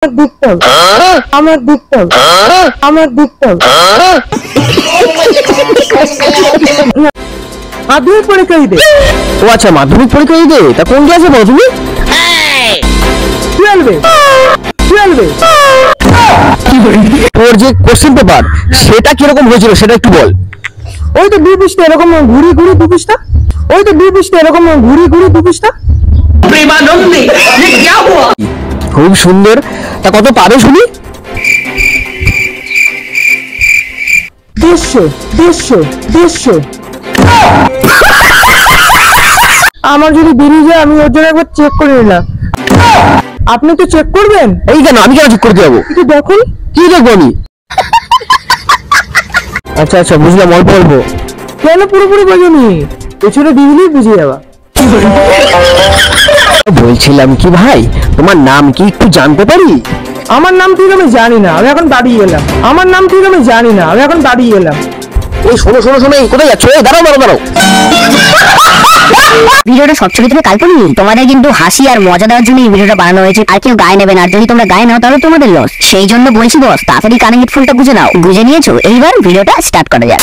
দেখতাম আমার দেখতাম আমার দেখতাম মাধ্যমিক পরীক্ষা দিতে। ও আচ্ছা, মাধ্যমিক পরীক্ষা দিতে। তা কোন ক্লাসে পড়ো তুমি? 12 তোর যে কোশ্চেন পেপার সেটা কিরকম হয়েছিল সেটা একটু বল। ওই তো 2 পৃষ্ঠা এরকম ঘুরি ঘুরি 2 পৃষ্ঠা, ওই তো 2 পৃষ্ঠা এরকম ঘুরি ঘুরি 2 পৃষ্ঠা। प्रेमानंदी ये क्या हुआ? খুব সুন্দর। তা কত পাবে শুনি? 150 আমার যদি বেরিয়ে যায় আমি ওর জন্য একবার চেক করে নিলাম। আপনি তো চেক করবেন? এই কেন, আমি কেন চেক করতে যাবো? একটু দেখুন। কি দেখবো আমি? আচ্ছা আচ্ছা, বুঝলাম, অল্প অল্প। কেন পুরোপুরি বোঝেনি? পেছনে দিলেই বুঝে যাবা। বলছিলাম কি ভাই, তোমার নাম কি একটু জানতে পারি? আমার নাম ঠিক আমি জানি না, আমি এখন বাড়ি এলাম। আমার নাম ঠিক আমি জানি না, আমি এখন বাড়ি এলাম। এই শোনো শোনো শোনো, এই কোথায় যাচ্ছ? এই দাঁড়াও দাঁড়াও দাঁড়াও। ভিডিওটা সচ্চরিত্রে কাল্পনিক, তোমাদের কিন্তু হাসি আর মজা দেওয়ার জন্য এই ভিডিওটা বানানো হয়েছে। আর কেউ গায়ে নেবে না, আর যদি তোমরা গায়ে নাও তাহলে তোমাদের লস। সেই জন্য বলছি বস, তাড়াতাড়ি কানে হেডফোনটা গুঁজে নাও। গুঁজে নিয়েছো? এইবার ভিডিওটা স্টার্ট করা যাক।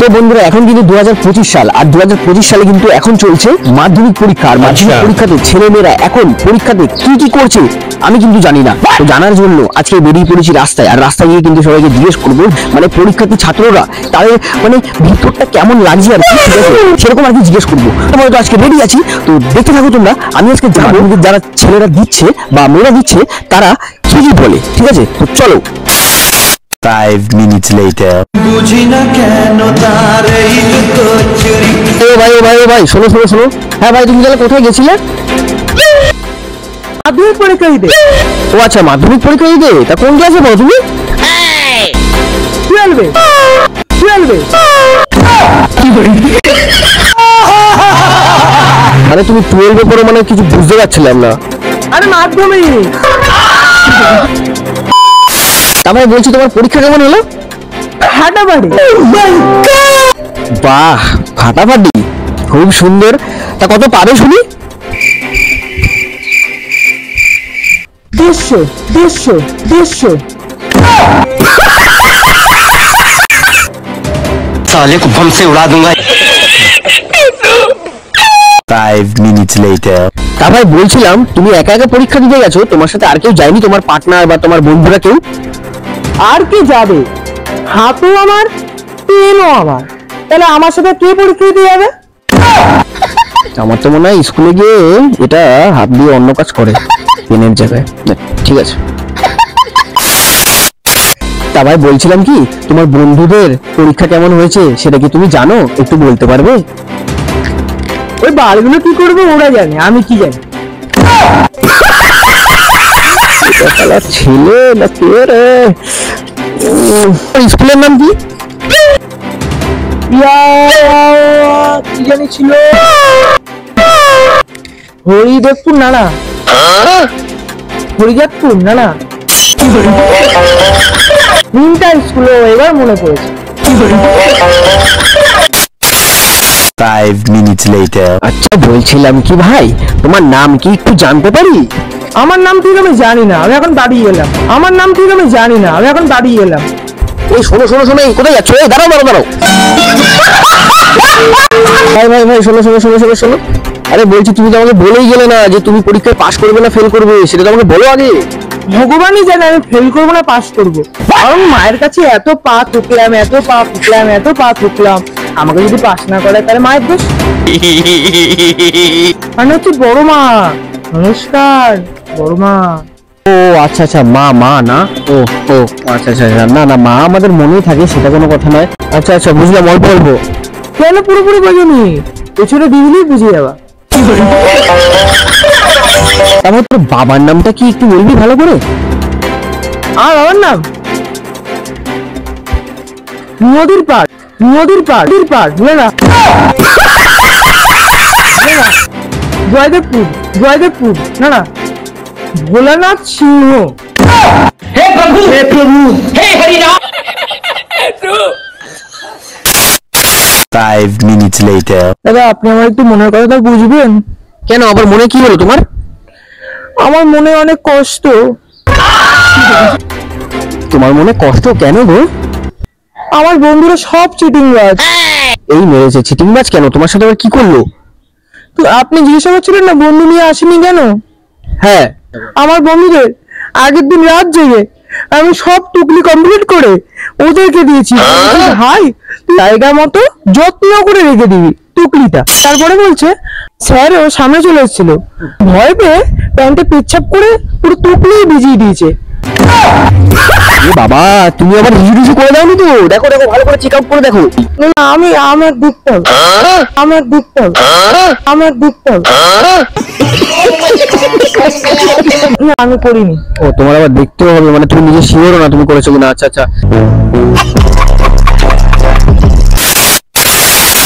তো বন্ধুরা, এখন কিন্তু 2025 সাল, আর 2025 সালে কিন্তু এখন চলছে মাধ্যমিক পরীক্ষা। আর মাধ্যমিক পরীক্ষাতে ছেলেমেয়েরা এখন পরীক্ষাতে কি কি করছে আমি কিন্তু জানি না। তো জানার জন্য আজকে বেরিয়ে পড়েছি রাস্তায়। আর রাস্তায় গিয়ে কিন্তু সবাইকে জিজ্ঞেস করবো, মানে পরীক্ষার্থী ছাত্ররা তাদের মানে ভিতরটা কেমন লাগছে আর কি, ঠিক আছে, সেরকম আর কি জিজ্ঞেস করবো। তোমরা তো আজকে বেরিয়ে আছি, তো দেখতে থাকো তোমরা। আমি আজকে জানবো যারা ছেলেরা দিচ্ছে বা মেয়েরা দিচ্ছে তারা কি কি বলে, ঠিক আছে? তো চলো। 5 minutes later. ভাই শোনো শোনো শোনো। হ্যাঁ ভাই, তুমি তাহলে কোথায় গেছিলে? মাধ্যমিক পরীক্ষা দিতে। ও আচ্ছা, মাধ্যমিক পরীক্ষা দিতে। তা কোন ক্লাসে পড়ো তুমি? 12 আরে তুমি 12 পড়ো মানে কিছু বুঝতে পারছিলাম না। আরে মাধ্যমিক। তারপরে বলছি, তোমার পরীক্ষা কেমন হলো? ফাটাফাটি। বাহ, ফাটাফাটি, খুব সুন্দর। তা কত পাবে শুনি? 150 साले को बम से उड़ा दूंगा। 5 minutes later. তা ভাই বলছিলাম, তুমি একা একা পরীক্ষা দিতে গেছো, তোমার সাথে আর কেউ যায়নি? তোমার পার্টনার বা তোমার বন্ধুরা কেউ? আর কে যাবে? হাতও আমার, পেনও আমার। তাহলে আমার সাথে কে পরীক্ষা দিতে যাবে? আমার তো মনে হয় স্কুলে গিয়ে এটা হাত দিয়ে অন্য কাজ করে পেনের জায়গায়। ঠিক আছে। তা ভাই বলছিলাম কি, তোমার বন্ধুদের পরীক্ষা কেমন হয়েছে সেটা কি তুমি জানো? একটু বলতে পারবে? ওই বালগুলো কি করবে ওরা জানে, আমি কি জানি। ছেলে না কে রে? স্কুলের নাম কি? কি জানি ছিল, হরিদেবপুর না না, হরিদেবপুর না না, তিনটা স্কুল এবার মনে পড়েছে। 5 minutes later. আচ্ছা বলছিলাম কি ভাই, তোমার নাম কি একটু জানতে পারি? আমার নাম ঠিক আমি জানি না, আমি এখন বাড়ি এলাম। আমার নাম ঠিক আমি জানি না, আমি এখন বাড়ি এলাম। এই শোনো শোনো শোনো, এই কোথায় যাচ্ছ? এই দাঁড়াও দাঁড়াও দাঁড়াও। ভাই শোনো শোনো শোনো শোনো শোনো। আরে বলছি, তুমি তো আমাকে বলেই গেলে না যে তুমি পরীক্ষায় পাশ করবে না ফেল করবে, সেটা তো আমাকে বলো আগে। ভগবানই জানে আমি ফেল করবো না পাস করবো। কারণ মায়ের কাছে এত পা ঠুকলাম, আমাকে যদি পাস না করে তাহলে মায়ের দোষ। মানে হচ্ছে বড় মা। নমস্কার বড় মা। ও আচ্ছা আচ্ছা, মা না? ও ও আচ্ছা আচ্ছা, না না, মা আমাদের মনেই থাকে, সেটা কোনো কথা নয়। আচ্ছা আচ্ছা, বুঝলাম, অল্প অল্প। কেন পুরোপুরি বোঝেনি? পেছনে দিলেই বুঝে যাবা। তারপর তোর বাবার নামটা কি একটু বলবি ভালো করে? আমার বাবার নাম নদীর পাড় না না, জয়দেবপুর না না, ভোলানাথ সিংহ। हे प्रभु हे हरि राम। 5 minutes later. দাদা আপনি আমার একটু মনের কথাটা বুঝবেন? কেন, আবার মনে কি হলো তোমার? আমার মনে অনেক কষ্ট। তোমার মনে কষ্ট কেন গো? আমার বন্ধুরা সব চিটিং বাজ। এই মেরেছে চিটিংবাজ কেন? তোমার সাথে আবার কি করলো? তো আপনি জিজ্ঞাসা করছিলেন না বন্ধু নিয়ে আসেনি কেন? হ্যাঁ, আমার বন্ধুদের আগের দিন রাত জেগে আমি সব টুকলি কমপ্লিট করে ওদেরকে দিয়েছি। ভাই জায়গা মতো যত্ন করে রেখে দিবি টুকলিটা। তারপরে বলছে স্যার ও সামনে চলে এসেছিল, ভয় পেয়ে প্যান্টে পেচ্ছাপ করে পুরো টুকলি ভিজিয়ে দিয়েছে। এ বাবা, তুমি আবার রিজু করে দাওনি তো? দেখো দেখো, ভালো করে চেক আউট করে দেখো। না, আমার দেখতে হবে, আমার দেখতে হবে, আমার দেখতে হবে। না, আমি করিনি। ও, তোমার আবার দেখতে হবে মানে? তুমি নিজে শিওরও না তুমি করেছো কিনা? আচ্ছা আচ্ছা।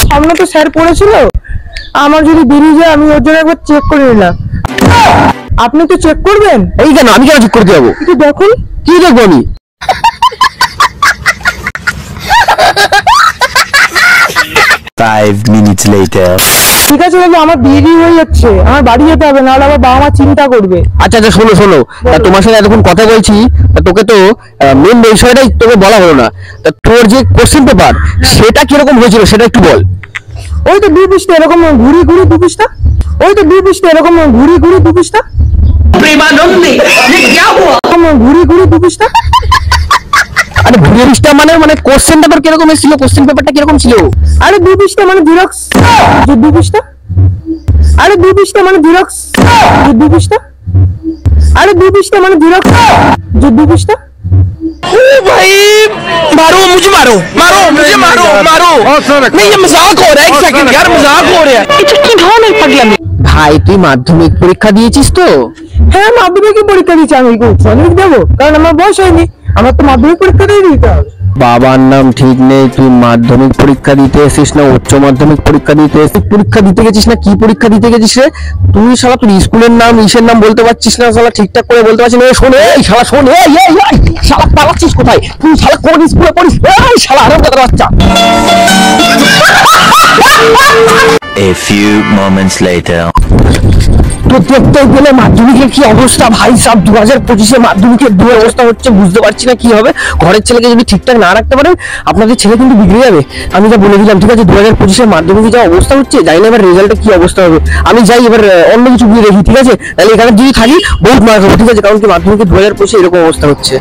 সামনে তো স্যার পড়েছিল, আমার যদি বেরিয়ে যায় আমি ওর জন্য একবার চেক করে নিলাম। আপনি তো চেক করবেন? এই কেন? আমি কেন ঠিক করতে যাবো? একটু দেখুন। কি দেখবো আমি? 5 minutes later. ঠিক আছে বাবু, আমার দেরি হয়ে যাচ্ছে, আমার বাড়ি যেতে হবে, নাহলে আমার বাবা মা চিন্তা করবে। আচ্ছা আচ্ছা, শোনো শোনো, তা তোমার সাথে এতক্ষণ কথা বলছি, তা তোকে তো মেন বিষয়টাই তোকে বলা হলো না। তা তোর যে কোশ্চেন পেপার সেটা কিরকম হয়েছিল সেটা একটু বল। ওই তো 2 পৃষ্ঠা এরকম ঘুরি ঘুরি 2 পৃষ্ঠা, ওই তো 2 পৃষ্ঠা এরকম ঘুরি ঘুরি 2 পৃষ্ঠা, प्रेमानंदी ये क्या हुआ? ঘুরি ঘুরি 2 পৃষ্ঠা। আরে ঘুরিয়ে পৃষ্ঠা মানে মানে কোশ্চেন পেপার কিরকম এসেছিল? কোশ্চেন পেপারটা কিরকম ছিল? আরে 2 পৃষ্ঠা মানে জেরক্স যে 2 পৃষ্ঠা, আরে 2 পৃষ্ঠা মানে জেরক্স যে 2 পৃষ্ঠা, আরে 2 পৃষ্ঠা মানে জেরক্স যে 2 পৃষ্ঠা। मारो मुझे, मारो मारो मुझे, मारो मारो। नहीं, ये मजाक हो रहा है। एक सेकंड यार, मजाक हो रहा है। এটা কি ধরনের পাগলামি? ভাই তুই মাধ্যমিক পরীক্ষা দিয়েছিস তো? হ্যাঁ, মাধ্যমিকের পরীক্ষা দিয়েছি। আমি মাধ্যমিক দেবো কারণ আমার বয়স হয়নি, আমার তো মাধ্যমিক পরীক্ষা দিয়ে দিতে হবে। বাবার নাম ঠিক নেই, তুই মাধ্যমিক পরীক্ষা দিতে এসিস না উচ্চ মাধ্যমিক পরীক্ষা দিতে এসিস? পরীক্ষা দিতে গেছিস না কি পরীক্ষা দিতে গেছিস রে? তুই শালা তোর স্কুলের নাম ইসের নাম বলতে পারছিস না, শালা ঠিকঠাক করে বলতে পারছিস না। শোন এই শালা, শোন এই শালা, পালাচ্ছিস কোথায় তুই? শালা কোন স্কুলে পড়িস? এই শালা আরামদাদার বাচ্চা। A few moments later. তো দেখতে গেলে মাধ্যমিকের কি অবস্থা ভাই সাহেব, 2025-এ মাধ্যমিকের দু অবস্থা হচ্ছে, বুঝতে পারছি না কি হবে। ঘরের ছেলেকে যদি ঠিকঠাক না রাখতে পারেন আপনাদের ছেলে কিন্তু বিগড়ে যাবে। আমি যা বলে দিলাম, ঠিক আছে? 2025-এর মাধ্যমিকে যা অবস্থা হচ্ছে, জানি না এবার রেজাল্টে কি অবস্থা হবে। আমি যাই এবার অন্য কিছু দিয়ে দেখি, ঠিক আছে? তাহলে এখানে যদি থাকি বহুত মার খাবো, ঠিক আছে? কারণ কি মাধ্যমিকে 2025-এ এরকম অবস্থা হচ্ছে।